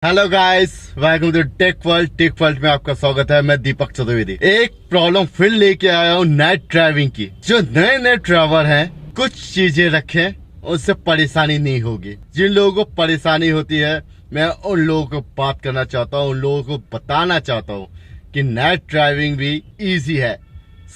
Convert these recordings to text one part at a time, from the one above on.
Hello guys, welcome to tech world में आपका स्वागत है। मैं दीपक चतुर्वेदी एक प्रॉब्लम फिर लेके आया हूँ नाइट ड्राइविंग की। जो नए नए ड्राइवर हैं कुछ चीजें रखें, उससे परेशानी नहीं होगी। जिन लोगों को परेशानी होती है मैं उन लोगों को बात करना चाहता हूँ, उन लोगों को बताना चाहता हूँ कि नाइट ड्राइविंग भी इजी है,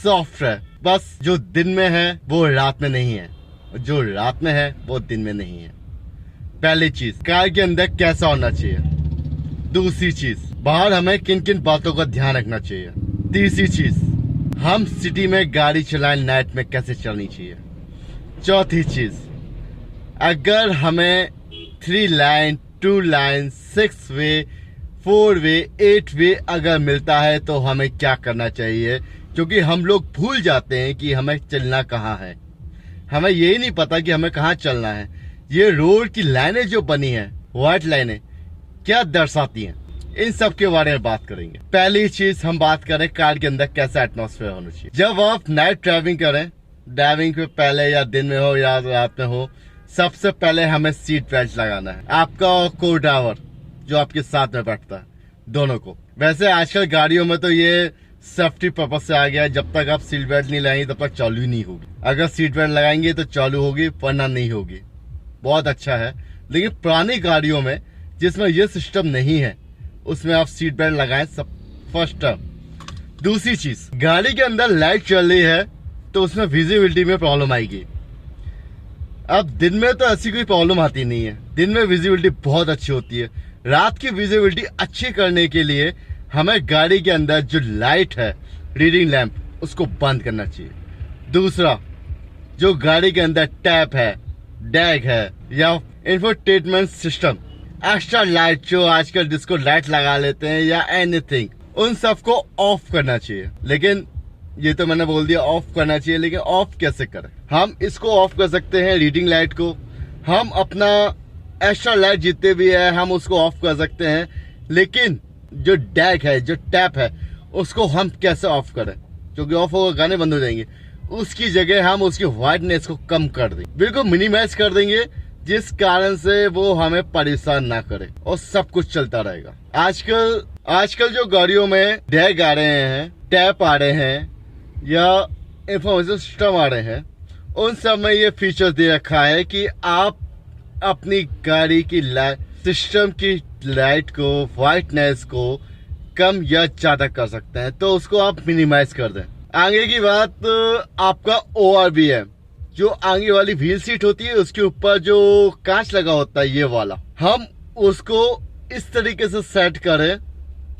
सॉफ्ट है। बस जो दिन में है वो रात में नहीं है, जो रात में है वो दिन में नहीं है। पहली चीज, कार के अंदर कैसा होना चाहिए। दूसरी चीज, बाहर हमें किन किन बातों का ध्यान रखना चाहिए। तीसरी चीज, हम सिटी में गाड़ी चलाएं नाइट में कैसे चलनी चाहिए। चौथी चीज, अगर हमें 3 लाइन 2 लाइन 6 वे 4 वे 8 वे अगर मिलता है तो हमें क्या करना चाहिए, क्योंकि हम लोग भूल जाते हैं कि हमें चलना कहाँ है। हमें यही नहीं पता कि हमें कहाँ चलना है। ये रोड की लाइनें जो बनी है, व्हाइट लाइनें, क्या दर्शाती हैं, इन सब के बारे में बात करेंगे। पहली चीज हम बात करें कार के अंदर कैसा एटमॉस्फेयर होना चाहिए। जब आप नाइट ड्राइविंग करें, ड्राइविंग के पहले या दिन में हो या रात में हो, सबसे पहले हमें सीट बेल्ट लगाना है, आपका और को ड्राइवर जो आपके साथ में बैठता है, दोनों को। वैसे आजकल गाड़ियों में तो ये सेफ्टी पर्पज से आ गया है, जब तक आप सीट बेल्ट नहीं लगाएंगे तब तक चालू ही नहीं होगी। अगर सीट बेल्ट लगाएंगे तो चालू होगी, वरना नहीं होगी। बहुत अच्छा है। लेकिन पुरानी गाड़ियों में जिसमें यह सिस्टम नहीं है उसमें आप सीट बेल्ट लगाएं, सब फर्स्ट टर्म। दूसरी चीज, गाड़ी के अंदर लाइट चल रही है तो उसमें विजिबिलिटी में प्रॉब्लम आएगी। अब दिन में तो ऐसी कोई प्रॉब्लम आती नहीं है, दिन में विजिबिलिटी बहुत अच्छी होती है। रात की विजिबिलिटी अच्छी करने के लिए हमें गाड़ी के अंदर जो लाइट है, रीडिंग लैंप, उसको बंद करना चाहिए। दूसरा, जो गाड़ी के अंदर टैप है, डैग है या इंफोटेनमेंट सिस्टम, एक्स्ट्रा लाइट जो आजकल डिस्को लाइट लगा लेते हैं या एनीथिंग, उन सबको ऑफ करना चाहिए। लेकिन ये तो मैंने बोल दिया ऑफ करना चाहिए, लेकिन ऑफ कैसे करें। हम इसको ऑफ कर सकते हैं, रीडिंग लाइट को। हम अपना एक्स्ट्रा लाइट जितने भी है हम उसको ऑफ कर सकते हैं, लेकिन जो डैग है, जो टैप है, उसको हम कैसे ऑफ करें, क्योंकि ऑफ होगा गाने बंद हो जाएंगे। उसकी जगह हम उसकी व्हाइटनेस को कम कर देंगे, बिल्कुल मिनिमाइज कर देंगे, जिस कारण से वो हमें परेशान ना करे और सब कुछ चलता रहेगा। आजकल जो गाड़ियों में डैग आ रहे हैं, टैप आ रहे हैं या इंफॉर्मेशन सिस्टम आ रहे हैं, उन सब में ये फीचर दे रखा है कि आप अपनी गाड़ी की सिस्टम की लाइट को, व्हाइटनेस को कम या ज्यादा कर सकते हैं, तो उसको आप मिनिमाइज कर दें। आगे की बात, आपका ORVM, जो आगे वाली व्हील सीट होती है उसके ऊपर जो कांच लगा होता है, ये वाला, हम उसको इस तरीके से सेट करें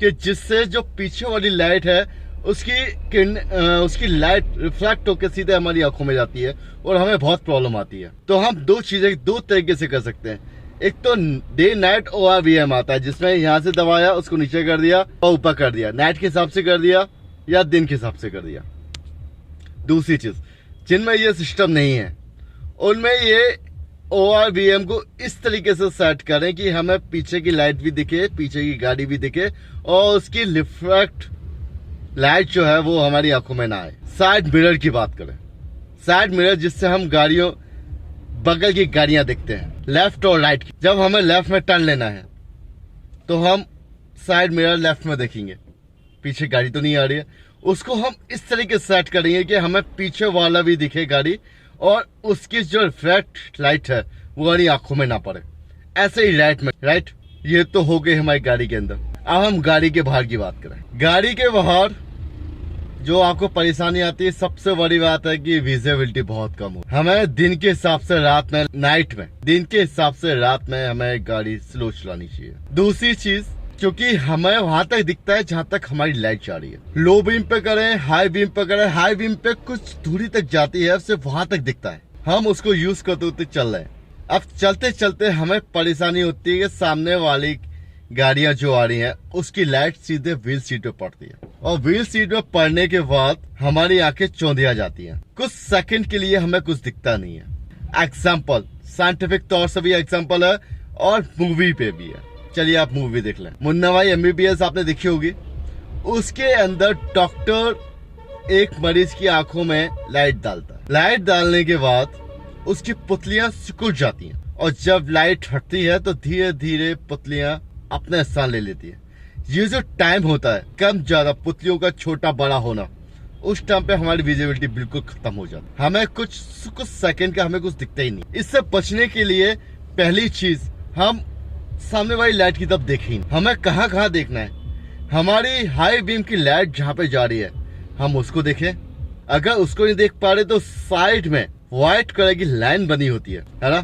कि जिससे जो पीछे वाली लाइट है उसकी लाइट रिफ्लेक्ट होकर सीधे हमारी आंखों में जाती है और हमें बहुत प्रॉब्लम आती है। तो हम दो चीजें दो तरीके से कर सकते हैं। एक तो डे नाइट ORVM आता है, जिसमें यहाँ से दबाया, उसको नीचे कर दिया और ऊपर कर दिया, नाइट के हिसाब से कर दिया या दिन के हिसाब से कर दिया। दूसरी चीज, जिनमें ये सिस्टम नहीं है उनमें ये ORVM को इस तरीके से सेट करें कि हमें पीछे की लाइट भी दिखे, पीछे की गाड़ी भी दिखे और उसकी रिफ्लेक्ट लाइट जो है वो हमारी आंखों में ना आए। साइड मिरर की बात करें, साइड मिरर जिससे हम गाड़ियों बगल की गाड़ियां देखते हैं, लेफ्ट और राइट की। जब हमें लेफ्ट में टर्न लेना है तो हम साइड मिरर लेफ्ट में देखेंगे, पीछे गाड़ी तो नहीं आ रही है, उसको हम इस तरीके से सेट करेंगे कि हमें पीछे वाला भी दिखे गाड़ी और उसकी जो रिफ्लेक्ट लाइट है वो हमारी आंखों में ना पड़े। ऐसे ही राइट, ये तो हो गई हमारी गाड़ी के अंदर। अब हम गाड़ी के बाहर की बात करें। गाड़ी के बाहर जो आपको परेशानी आती है, सबसे बड़ी बात है कि विजिबिलिटी बहुत कम हो। हमें दिन के हिसाब से रात में, नाइट में, दिन के हिसाब से रात में हमें गाड़ी स्लो चलानी चाहिए। दूसरी चीज, क्योंकि हमें वहां तक दिखता है जहां तक हमारी लाइट जा रही है। लो बीम पे करें, हाई बीम पे करें, हाई बीम पे कुछ दूरी तक जाती है, सिर्फ वहां तक दिखता है, हम उसको यूज करते होते चल रहे हैं। अब चलते चलते हमें परेशानी होती है कि सामने वाली गाड़ियां जो आ रही हैं उसकी लाइट सीधे व्हील सीट पे पड़ती है और व्हील सीट पे पड़ने के बाद हमारी आंखें चौंधिया जाती हैं। कुछ सेकंड के लिए हमें कुछ दिखता नहीं है। एग्जाम्पल, साइंटिफिक तौर से भी एग्जाम्पल है और मूवी पे भी है। चलिए आप मूवी देख लें। मुन्ना भाई MBBS आपने देखी होगी। उसके अंदर डॉक्टर एक मरीज की आंखों में लाइट डालता है। लाइट डालने के बाद उसकी पुतलियां सिकुड़ जाती हैं और जब लाइट हटती है तो धीरे धीरे पुतलियां अपना स्थान ले लेती है। ये जो टाइम होता है कम ज्यादा पुतलियों का छोटा बड़ा होना, उस टाइम पे हमारी विजिबिलिटी बिल्कुल खत्म हो जाती है। हमें कुछ सेकंड का हमें कुछ दिखता ही नहीं। इससे बचने के लिए पहली चीज, हम सामने वाली लाइट की तरफ देखें। हमें कहाँ कहाँ देखना है। हमारी हाई बीम की लाइट जहाँ पे जा रही है हम उसको देखें। अगर उसको नहीं देख पा रहे तो साइड में व्हाइट कलर की लाइन बनी होती है ना,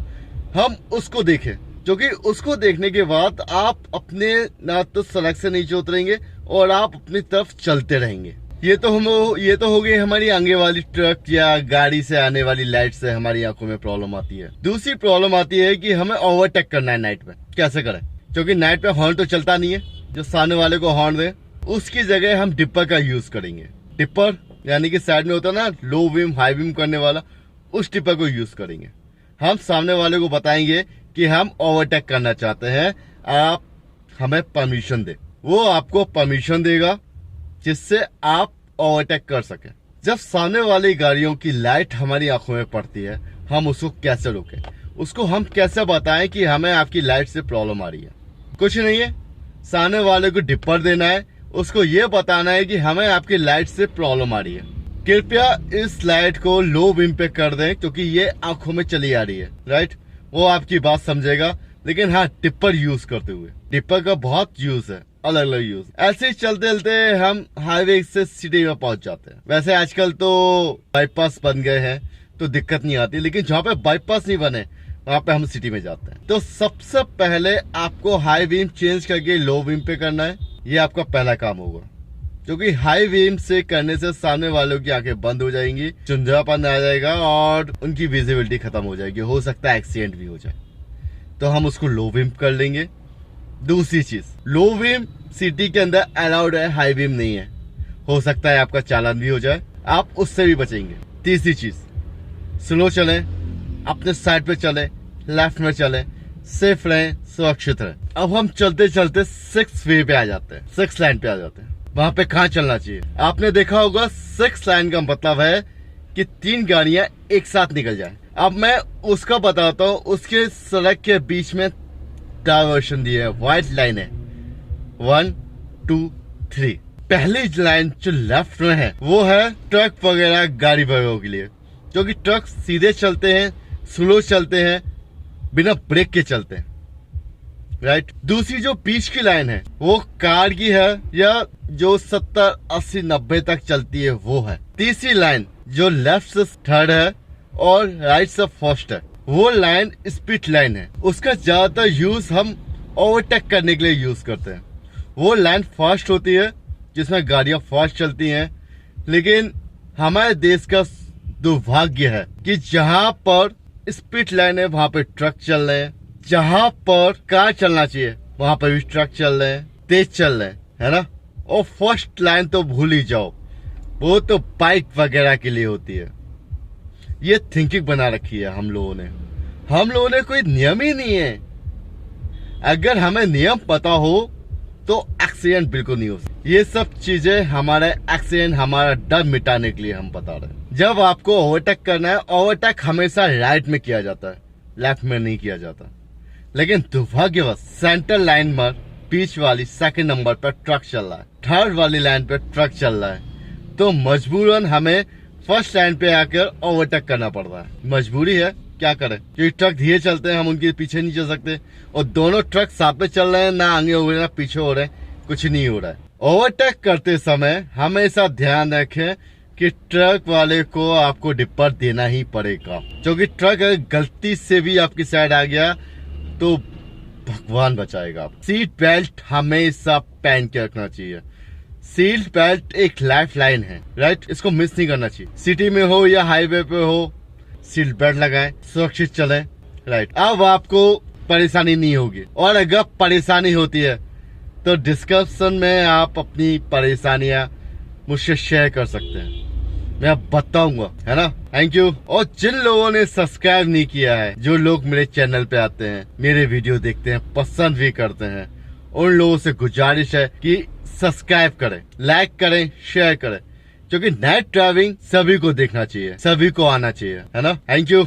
हम उसको देखें। क्योंकि उसको देखने के बाद आप अपने ना तो सड़क से नीचे उतरेंगे और आप अपनी तरफ चलते रहेंगे। ये तो हो गई हमारी आगे वाली ट्रक या गाड़ी से आने वाली लाइट से हमारी आंखों में प्रॉब्लम आती है। दूसरी प्रॉब्लम आती है कि हमें ओवरटेक करना है नाइट में। कैसे करें? क्योंकि नाइट में हॉर्न तो चलता नहीं है जो सामने वाले को हॉर्न दे। उसकी जगह हम डिपर का यूज करेंगे। डिपर यानी कि साइड में होता है ना लो बीम हाई बीम करने वाला, उस डिपर को यूज करेंगे। हम सामने वाले को बताएंगे कि हम ओवरटेक करना चाहते हैं, आप हमें परमिशन दे। वो आपको परमिशन देगा जिससे आप ओवरटेक कर सके। जब सामने वाली गाड़ियों की लाइट हमारी आंखों में पड़ती है हम उसको कैसे रोकें, उसको हम कैसे बताएं कि हमें आपकी लाइट से प्रॉब्लम आ रही है। कुछ नहीं है, सामने वाले को डिपर देना है, उसको ये बताना है कि हमें आपकी लाइट से प्रॉब्लम आ रही है, कृपया इस लाइट को लो बीम पे कर दें क्योंकि ये आंखों में चली आ रही है। राइट, वो आपकी बात समझेगा। लेकिन हाँ, डिपर यूज करते हुए, डिपर का बहुत यूज है, अलग अलग यूज। ऐसे ही चलते चलते हम हाईवे से सिटी में पहुंच जाते हैं। वैसे आजकल तो बाईपास बन गए हैं तो दिक्कत नहीं आती, लेकिन जहाँ पे बाईपास नहीं बने वहां पे हम सिटी में जाते हैं। तो सबसे पहले आपको हाई बीम चेंज करके लो बीम पे करना है। ये आपका पहला काम होगा, क्योंकि हाई बीम से करने से सामने वालों की आंखें बंद हो जाएंगी, चुंझापन आ जाएगा और उनकी विजिबिलिटी खत्म हो जाएगी। हो सकता है एक्सीडेंट भी हो जाए, तो हम उसको लो बीम कर लेंगे। दूसरी चीज, लो बीम सिटी के अंदर अलाउड है, हाई बीम नहीं है। हो सकता है आपका चालान भी हो जाए, आप उससे भी बचेंगे। तीसरी चीज, स्लो चलें, अपने साइड पे चलें, लेफ्ट में चलें, सेफ रहें, सुरक्षित रहें। अब हम चलते चलते 6 वे पे आ जाते हैं, 6 लाइन पे आ जाते हैं। वहां पे कहाँ चलना चाहिए? आपने देखा होगा 6 लाइन का मतलब है कि 3 गाड़ियां एक साथ निकल जाए। अब मैं उसका बताता हूँ। उसके सड़क के बीच में डायवर्शन दिए है, व्हाइट लाइन है, 1 2 3। पहली लाइन जो लेफ्ट में है वो है ट्रक वगैरह गाड़ी वगैरह के लिए, क्योंकि ट्रक सीधे चलते हैं, स्लो चलते हैं, बिना ब्रेक के चलते हैं। राइट। दूसरी जो बीच की लाइन है वो कार की है या जो 70 80 90 तक चलती है वो है। तीसरी लाइन जो लेफ्ट से थर्ड है और राइट से फर्स्ट है, वो लाइन स्पीड लाइन है। उसका ज्यादातर यूज हम ओवरटेक करने के लिए यूज करते हैं। वो लाइन फास्ट होती है जिसमें गाड़ियां फास्ट चलती हैं, लेकिन हमारे देश का दुर्भाग्य है कि जहां पर स्पीड लाइन है वहां पे ट्रक चल रहे हैं, जहां पर कार चलना चाहिए वहां पर भी ट्रक चल रहे हैं, तेज चल रहे हैं, है ना। और फर्स्ट लाइन तो भूल ही जाओ, वो तो बाइक वगैरह के लिए होती है। ये थिंकिंग बना रखी है हम लोगों ने कोई नियम ही नहीं है। अगर हमें नियम पता हो तो एक्सीडेंट बिल्कुल नहीं हो सकता। ये सब चीजें हमारे एक्सीडेंट, हमारा डर मिटाने के लिए हम बता रहे हैं। जब आपको ओवरटेक करना है, ओवरटेक हमेशा राइट में किया जाता है, लेफ्ट में नहीं किया जाता। लेकिन दुर्भाग्यवश सेंटर लाइन पर बीच वाली सेकंड नंबर पर ट्रक चल रहा है, थर्ड वाली लाइन पे ट्रक चल रहा है, तो मजबूरन हमें फर्स्ट लाइन पे आकर ओवरटेक करना पड़ रहा है। मजबूरी है, क्या करें, क्योंकि ट्रक धीरे चलते हैं, हम उनके पीछे नहीं चल सकते। और दोनों ट्रक साथ में चल रहे हैं, ना आगे हो रहे ना पीछे हो रहे, कुछ नहीं हो रहा है। ओवरटेक करते समय हमेशा ध्यान रखें कि ट्रक वाले को आपको डिपर देना ही पड़ेगा, क्योंकि ट्रक अगर गलती से भी आपकी साइड आ गया तो भगवान बचाएगा। सीट बेल्ट हमेशा पहन के रखना चाहिए। सीट बेल्ट एक लाइफ लाइन है, राइट, इसको मिस नहीं करना चाहिए। सिटी में हो या हाईवे पे हो, सीट बेल्ट लगाएं, सुरक्षित चलें, राइट। अब आपको परेशानी नहीं होगी, और अगर परेशानी होती है तो डिस्क्रिप्शन में आप अपनी परेशानियां मुझसे शेयर कर सकते हैं, मैं बताऊंगा, है ना। Thank you. और जिन लोगों ने सब्सक्राइब नहीं किया है, जो लोग मेरे चैनल पे आते हैं, मेरे वीडियो देखते हैं, पसंद भी करते हैं, उन लोगों से गुजारिश है कि सब्सक्राइब करें, लाइक करें, शेयर करें, क्योंकि नाइट ड्राइविंग सभी को देखना चाहिए, सभी को आना चाहिए, है ना। Thank you.